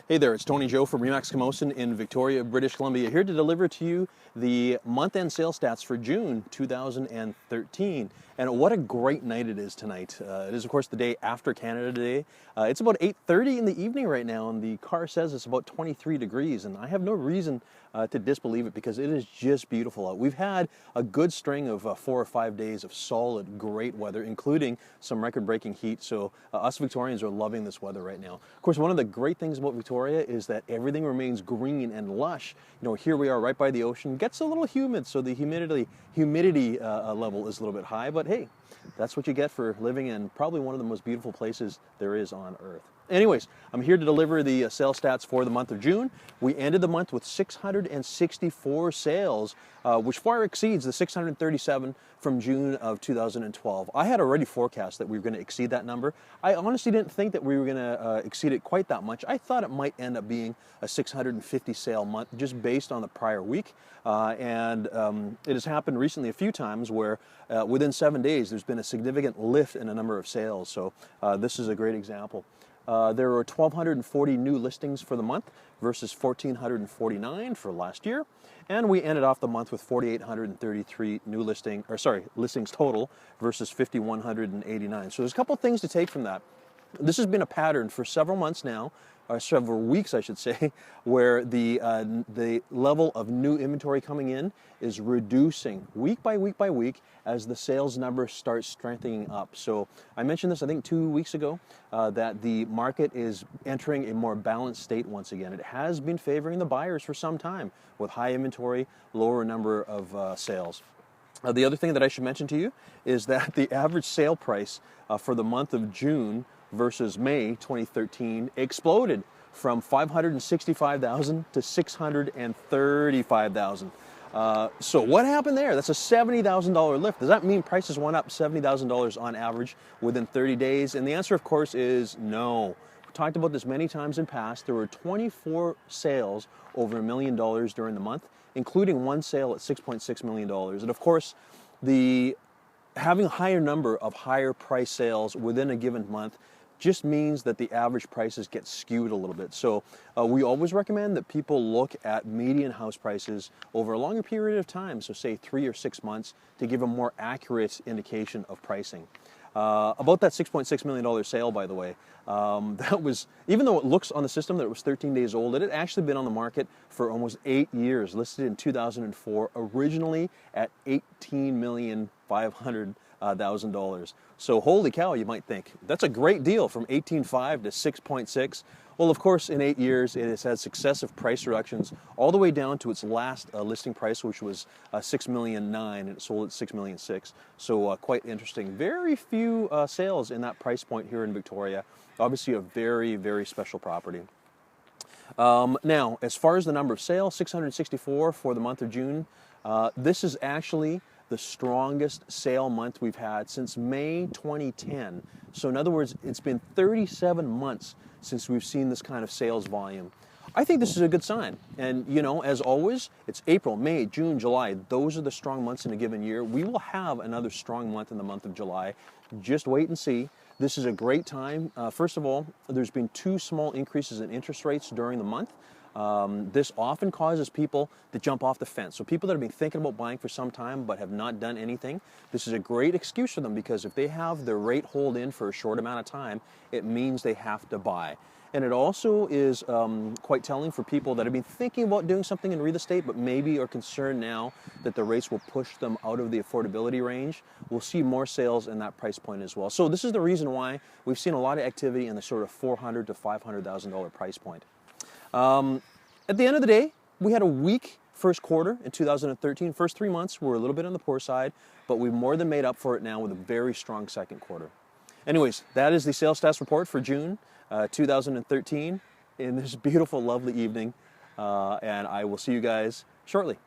Hey there, it's Tony Joe from Remax Camosun in Victoria, British Columbia, here to deliver to you the month-end sales stats for June 2013. And what a great night it is tonight. It is, of course, the day after Canada Day. It's about 8:30 in the evening right now, and the car says it's about 23 degrees, and I have no reason to disbelieve it because it is just beautiful out. We've had a good string of 4 or 5 days of solid, great weather, including some record-breaking heat, so us Victorians are loving this weather right now. Of course, one of the great things about Victoria is that everything remains green and lush. You know, here we are right by the ocean. Gets a little humid, so the humidity level is a little bit high, but hey, that's what you get for living in probably one of the most beautiful places there is on Earth. Anyways, I'm here to deliver the sales stats for the month of June. We ended the month with 664 sales, which far exceeds the 637 from June of 2012. I had already forecast that we were going to exceed that number. I honestly didn't think that we were going to exceed it quite that much. I thought it might end up being a 650 sale month just based on the prior week. It has happened recently a few times where within 7 days there's been a significant lift in a number of sales. So this is a great example. There were 1,240 new listings for the month versus 1,449 for last year. And we ended off the month with 4,833 listings total versus 5,189. So there's a couple of things to take from that. This has been a pattern for several months now, or several weeks, I should say, where the level of new inventory coming in is reducing week by week by week as the sales number starts strengthening up. So I mentioned this, I think, 2 weeks ago, that the market is entering a more balanced state once again. It has been favoring the buyers for some time with high inventory, lower number of sales. The other thing that I should mention to you is that the average sale price for the month of June versus May 2013 exploded from $565,000 to $635,000. So what happened there? That's a $70,000 lift. Does that mean prices went up $70,000 on average within 30 days? And the answer, of course, is no. We talked about this many times in past. There were 24 sales over $1 million during the month, including one sale at $6.6 million. And of course, having a higher number of higher price sales within a given month just means that the average prices get skewed a little bit. So we always recommend that people look at median house prices over a longer period of time, so say 3 or 6 months, to give a more accurate indication of pricing. About that $6.6 million sale, by the way, that was, even though it looks on the system that it was 13 days old, it had actually been on the market for almost 8 years, listed in 2004, originally at $18,500,000. So holy cow, you might think. That's a great deal from 18.5 to 6.6. Well, of course, in 8 years, it has had successive price reductions all the way down to its last listing price, which was $6.9 million, and it sold at $6.6 million. So quite interesting. Very few sales in that price point here in Victoria. Obviously a very, very special property. Now, as far as the number of sales, 664 for the month of June. This is actually the strongest sale month we've had since May 2010. So in other words, it's been 37 months since we've seen this kind of sales volume. I think this is a good sign. And you know, as always, it's April, May, June, July. Those are the strong months in a given year. We will have another strong month in the month of July. Just wait and see. This is a great time. First of all, there's been 2 small increases in interest rates during the month. This often causes people to jump off the fence. So people that have been thinking about buying for some time but have not done anything, this is a great excuse for them, because if they have their rate hold in for a short amount of time, it means they have to buy. And it also is quite telling for people that have been thinking about doing something in real estate but maybe are concerned now that the rates will push them out of the affordability range. We'll see more sales in that price point as well. So this is the reason why we've seen a lot of activity in the sort of $400,000 to $500,000 price point. At the end of the day, we had a weak first quarter in 2013. First 3 months were a little bit on the poor side, but we've more than made up for it now with a very strong second quarter. Anyways, that is the sales stats report for June 2013 in this beautiful, lovely evening, and I will see you guys shortly.